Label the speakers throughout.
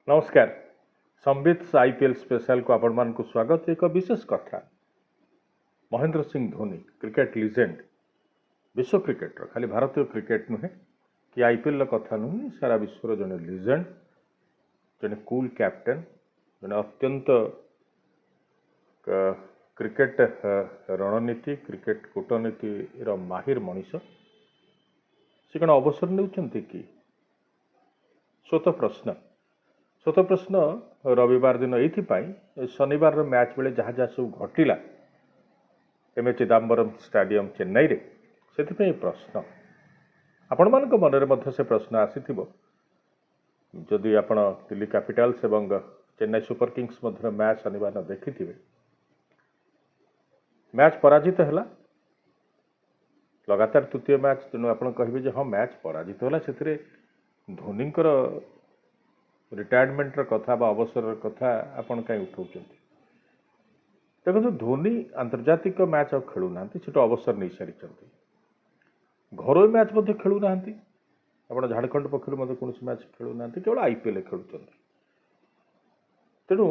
Speaker 1: नमस्कार Sambit IPL special को आपण मान को स्वागत। एक विशेष कथा महेंद्र सिंह धोनी क्रिकेट लीजेंड विश्व क्रिकेटर खाली भारतीय क्रिकेट नुहे कि आईपीएल कथा नुहे सारा विश्वर जने लीजेंड जने कूल कैप्टेन जने अत्यंत क्रिकेट रणनीति क्रिकेट कूटनीति माहिर मनीष से कौन अवसर नेउछंती कि स्वत प्रश्न रविवार दिन ये शनिवार मैच बेले जहाँ जहाँ सब घटला M A Chidambaram stadium Chennai रे से प्रश्न आपण मान मन से प्रश्न आसी जदि आपण दिल्ली कैपिटल्स एवं चेन्नई सुपर किंग्स मध्य मैच शनिवार देखि मैच पराजित है लगातार तृतीय मैच तेणु आप कहे हाँ मैच पराजित है से धोनी रिटायरमेंट कथा बा अवसर कथा आपण कहीं उठाऊँ देखो धोनी आंतर्जातिक मैच आ खेलु ना अवसर नहीं सारी घर मैच खेलु ना आप झारखंड पक्षर कौन मैच खेलु ना केवल आईपीएल खेलुं तेणु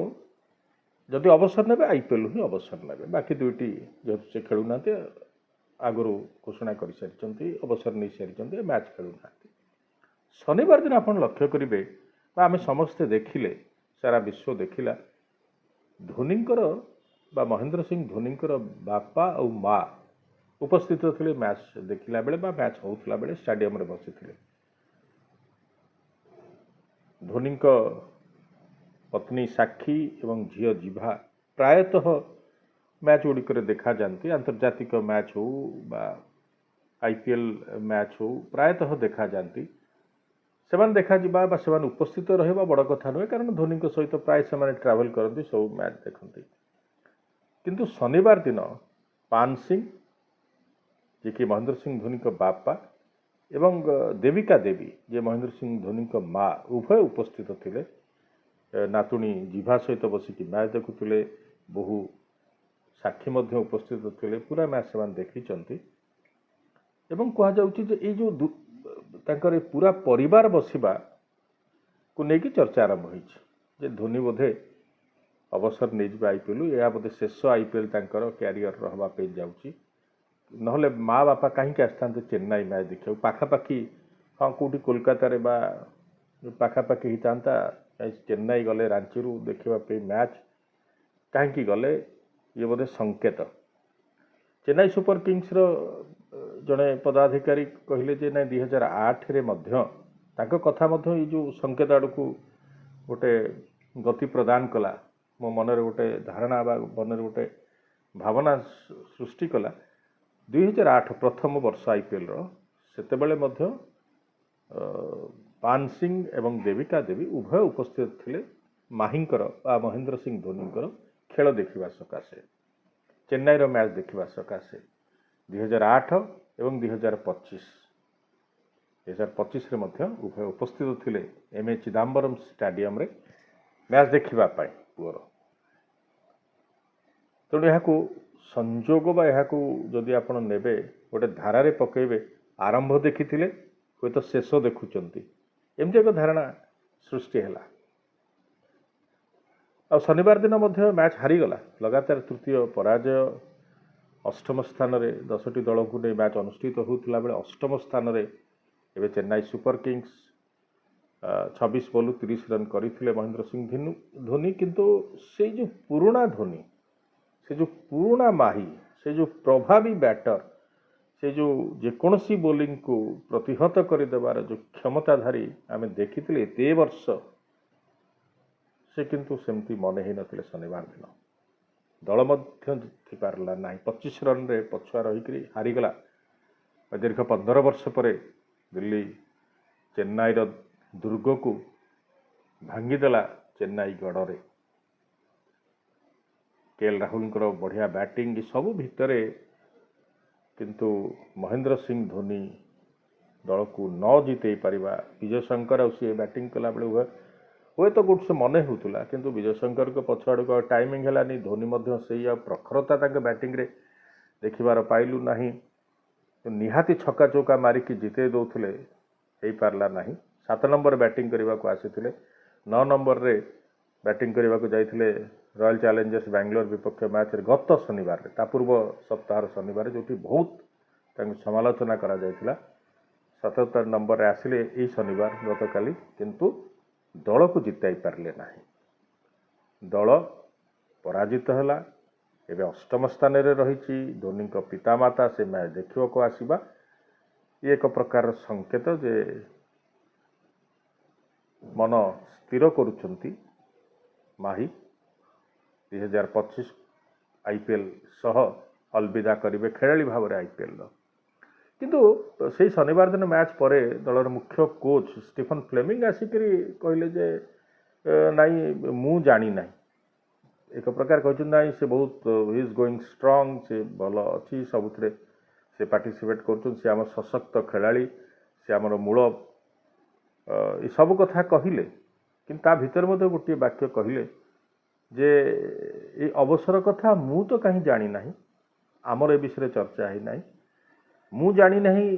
Speaker 1: जदि अवसर ने आईपीएल ही अवसर ने बाकी दुईटी जेहतु से खेलु ना आगु घोषणा कर सारी अवसर नहीं सारी मैच खेलु ना शनिवार दिन आप लक्ष्य करेंगे आम समस्ते देखिले सारा विश्व देखिला धोनीकर बा महेंद्र सिंह धोनीकर बापा और माँ उपस्थित थे मैच देखला बेले बा मैच होउतला बेले स्टेडियम रे बसी थे धोनी पत्नी साक्षी एवं झील जीभा प्रायतः मैच गुड़िक देखा जाती आंतर्जातिक मैच हो बा आईपीएल मैच हो प्रायतः देखा जाती से देखा जा से उपस्थित रहा बड़ कथा नुहे कारण धोनी सहित प्राय से ट्रावेल करती सब मैच देखते किंतु शनिवार दिन पान सिंह जी कि महेंद्र सिंह धोनी बापा एवं देविका देवी जे महेंद्र सिंह धोनी माँ उभय उपस्थित थे नातुणी जीभा सहित बसिक मैच देखुले बहु साक्षी उपस्थित थे पूरा मैच से देखी कहु तांकर पूरा परिवार बसिबा को लेकिन चर्चा आरंभ हो धोनी बोधे अवसर नहीं जाए आईपीएल या बोधे शेष आईपीएल तांकर क्यारियर रहा जाऊँगी नहले माँ बापा कहीं आसता चेन्नई मैच देखा पाखापाखि हाँ कौटी कोलकाता पाखापाखि होता चेन्नई गले रांची देखापी मैच कहीं गले ये बोधे संकेत चेन्नई सुपर किंग्स जड़े पदाधिकारी कहले जे ना 2008 रे कथा ये जो संकेत आड़ को गोटे गति प्रदान कला मो मनरे गोटे धारणा मन गोटे भावना सृष्टि कला 2008 प्रथम वर्ष आईपीएल सेतेबेले पान सिंह एवं देविका देवी उभय उपस्थित थे माहींकर महेंद्र सिंह धोनीकर खेल देखा सकाशे चेन्नई रो मैच देखा सकाशे 2008 एवं 2025 रे उभय उपस्थित थे एम ए चिदम्बरम स्टेडियम रे मैच देखा पुअर तेणु यह संजोग बा जदि आप नेबे गोटे धारे पकेबे आरंभ देखी हे तो शेष देखुंट एमती एक धारणा सृष्टि है आ शनिवार दिन मैच हारीगला लगातार तृतीय पराजय अष्टम स्थान रे 10टी दल को नहीं मैच अनुष्ठित होता बेले अष्टम स्थान रे एवं Chennai super Kings 26 ball 30 run करते महेंद्र सिंह धोनी किंतु से जो पुराना धोनी से जो पुराना माही से जो प्रभावी बैटर से जो जेकोसी बोलिंग को प्रतिहत करदेवार जो क्षमताधारी आम देखी एत वर्ष से किंतु सेमती मन ही नथिले शनिवार दिन दल जीति पारला ना 25 रन रे पछुआ रही हारीगला दीर्घ 15 वर्ष पर दिल्ली चेन्नई दुर्ग को भांगीदेला चेन्नई गढ़ केएल राहुल बढ़िया बैटिंग सबू भितर किंतु महेंद्र सिंह धोनी दल को न जीते पारिबा विजय शंकर आ बैटिंग कला बेले हुए तो गोटे से मन होता किंतु विजय शंकर को पछुआड़ टाइमिंग है धोनी से प्रखरता बैटिंग रे देखिबार पाइलु नहीं निहाती छक्का चौका मारिकी जिते दौले हो पारला नहीं 7 नंबर बैटिंग करने को आसी 9 ନମ୍ବରରେ ବ୍ୟାଟିଂ କରିବାକୁ ଯାଇଥିଲେ ରୟାଲ ଚ୍ୟାଲେଞ୍ଜର୍ସ ବାଙ୍ଗାଲୋର ବିପକ୍ଷ ମ୍ୟାଚ୍ରେ ଗତ ଶନିବାରରେ, ତା ପୂର୍ବ ସପ୍ତାହର ଶନିବାର, ଯେଉଁଠି ବହୁତ ତାଙ୍କୁ ସମାଲୋଚନା କରାଯାଇଥିଲା। 77 ନମ୍ବରରେ ଆସିଲେ ଏଇ ଶନିବାର ଗତକାଲି, କିନ୍ତୁ ଦଳକୁ ଜିତାଇ ପାରିଲେ ନାହିଁ। ଦଳ ପରାଜିତ ହେଲା। ଏବେ 8ମ ସ୍ଥାନରେ ରହିଛି। ଧୋନିଙ୍କ ପିତାମାତା ସେ ମ୍ୟାଚ୍ ଦେଖିବାକୁ ଆସିବା, ଇଏ ଏକ ପ୍ରକାର ସଂକେତ ଯେ ମନ ସ୍ଥିର କରୁଛନ୍ତି ମାହି 2025 IPL ସହ ଅଲବିଦା କରିବେ ଖେଳାଳି ଭାବରେ IPLର। କିନ୍ତୁ ସେଇ ଶନିବାର ଦିନ ମ୍ୟାଚ୍ ପରେ ଦଳର ମୁଖ୍ୟ କୋଚ୍ ଷ୍ଟିଫେନ୍ ଫ୍ଲେମିଂ ଆସିକରି କହିଲେ ଯେ ନାଇଁ ମୁଁ ଜାଣିନାହିଁ। ଏକ ପ୍ରକାର କହିଛନ୍ତି ନାଇଁ ସେ ବହୁତ ଇଜ୍ ଗୋଇଂ ଷ୍ଟ୍ରଙ୍ଗ, ସେ ଭଲ ଅଛି, ସବୁଥିରେ ସେ ପାର୍ଟିସିପେଟ୍ କରୁଛନ୍ତି, ସେ ଆମର ସଶକ୍ତ ଖେଳାଳି, ସେ ଆମର ମୂଳ, ଏସବୁ କଥା କହିଲେ। କିନ୍ତୁ ତା ଭିତରେ ମଧ୍ୟ ଗୋଟିଏ ବାକ୍ୟ କହିଲେ ଯେ ଏ ଅବସର କଥା ମୁଁ ତ କାହିଁ ଜାଣିନାହିଁ, ଆମର ଏ ବିଷୟରେ ଚର୍ଚ୍ଚା ହେଇନାହିଁ। ମୁଁ ଜାଣିନାହିଁ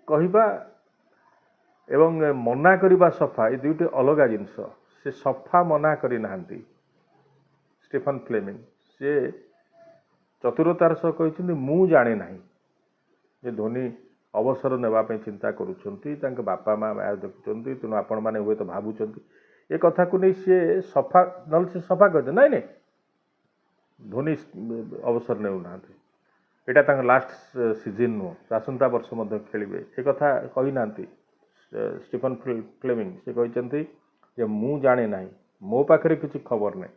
Speaker 1: କହିବା ଏବଂ ମନା କରିବା ସଫା, ଏ ଦୁଇଟି ଅଲଗା ଜିନିଷ। ସେ ସଫା ମନା କରିନାହାନ୍ତି ଷ୍ଟିଫେନ୍ ଫ୍ଲେମିଂ। ସେ ଚତୁରତାର ସହ କହିଛନ୍ତି ମୁଁ ଜାଣେ ନାହିଁ ଯେ ଧୋନି ଅବସର ନେବା ପାଇଁ ଚିନ୍ତା କରୁଛନ୍ତି, ତାଙ୍କ ବାପା ମା ମ୍ୟାଚ୍ ଦେଖୁଛନ୍ତି, ତେଣୁ ଆପଣମାନେ ହୁଏତ ଭାବୁଛନ୍ତି। ଏ କଥାକୁ ନେଇ ସିଏ ସଫା, ନହେଲେ ସେ ସଫା କହିଛନ୍ତି ନାଇଁ ନାଇଁ ଧୋନି ଅବସର ନେଉନାହାନ୍ତି, ଏଇଟା ତାଙ୍କ ଲାଷ୍ଟ ସିଜିନ୍ ନୁହଁ, ଆସନ୍ତା ବର୍ଷ ମଧ୍ୟ ଖେଳିବେ, ଏ କଥା କହିନାହାନ୍ତି ଷ୍ଟିଫେନ୍ ଫ୍ଲେମିଂ। ସେ କହିଛନ୍ତି ଯେ ମୁଁ ଜାଣେ ନାହିଁ, ମୋ ପାଖରେ କିଛି ଖବର ନାହିଁ।